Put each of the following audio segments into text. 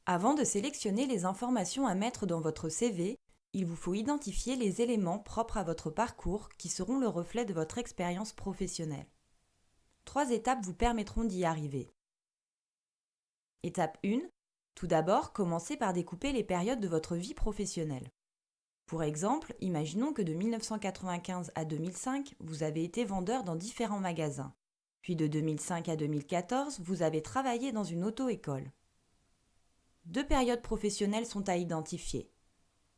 Avant de sélectionner les informations à mettre dans votre CV, il vous faut identifier les éléments propres à votre parcours qui seront le reflet de votre expérience professionnelle. 3 étapes vous permettront d'y arriver. Étape 1. Tout d'abord, commencez par découper les périodes de votre vie professionnelle. Pour exemple, imaginons que de 1995 à 2005, vous avez été vendeur dans différents magasins. Puis de 2005 à 2014, vous avez travaillé dans une auto-école. 2 périodes professionnelles sont à identifier.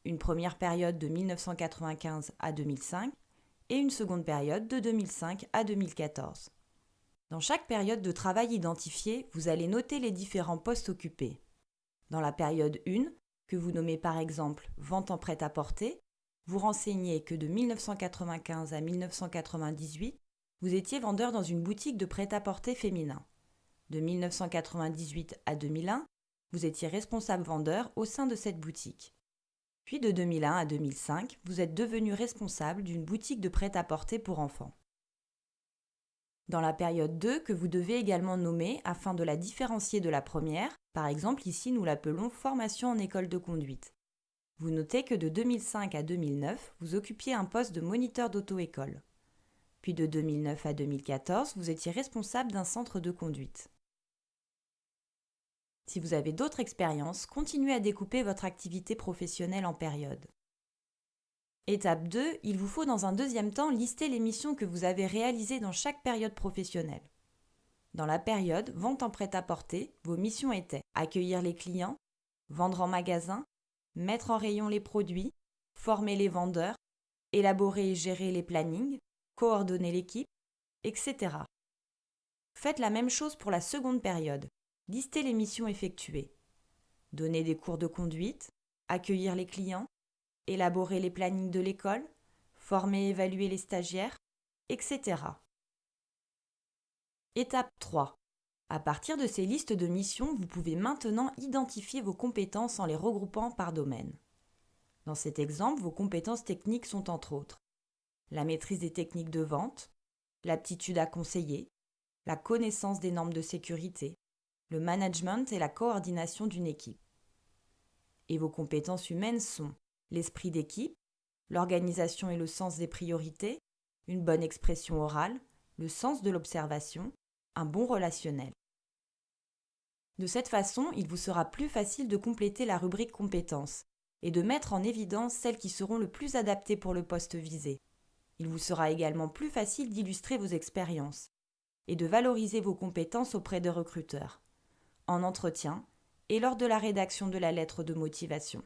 Une première période de 1995 à 2005 et une seconde période de 2005 à 2014. Dans chaque période de travail identifiée, vous allez noter les différents postes occupés. Dans la période 1, que vous nommez par exemple vente en prêt-à-porter, vous renseignez que de 1995 à 1998, vous étiez vendeur dans une boutique de prêt-à-porter féminin. De 1998 à 2001, vous étiez responsable vendeur au sein de cette boutique. Puis de 2001 à 2005, vous êtes devenu responsable d'une boutique de prêt-à-porter pour enfants. Dans la période 2, que vous devez également nommer afin de la différencier de la première, par exemple ici nous l'appelons formation en école de conduite. Vous notez que de 2005 à 2009, vous occupiez un poste de moniteur d'auto-école. Puis de 2009 à 2014, vous étiez responsable d'un centre de conduite. Si vous avez d'autres expériences, continuez à découper votre activité professionnelle en périodes. Étape 2, il vous faut dans un deuxième temps lister les missions que vous avez réalisées dans chaque période professionnelle. Dans la période vente en prêt-à-porter, vos missions étaient accueillir les clients, vendre en magasin, mettre en rayon les produits, former les vendeurs, élaborer et gérer les plannings, coordonner l'équipe, etc. Faites la même chose pour la seconde période. Listez les missions effectuées. Donner des cours de conduite, accueillir les clients, élaborer les plannings de l'école, former et évaluer les stagiaires, etc. Étape 3. À partir de ces listes de missions, vous pouvez maintenant identifier vos compétences en les regroupant par domaine. Dans cet exemple, vos compétences techniques sont entre autres la maîtrise des techniques de vente, l'aptitude à conseiller, la connaissance des normes de sécurité, le management et la coordination d'une équipe. Et vos compétences humaines sont l'esprit d'équipe, l'organisation et le sens des priorités, une bonne expression orale, le sens de l'observation, un bon relationnel. De cette façon, il vous sera plus facile de compléter la rubrique compétences et de mettre en évidence celles qui seront le plus adaptées pour le poste visé. Il vous sera également plus facile d'illustrer vos expériences et de valoriser vos compétences auprès de recruteurs, en entretien et lors de la rédaction de la lettre de motivation.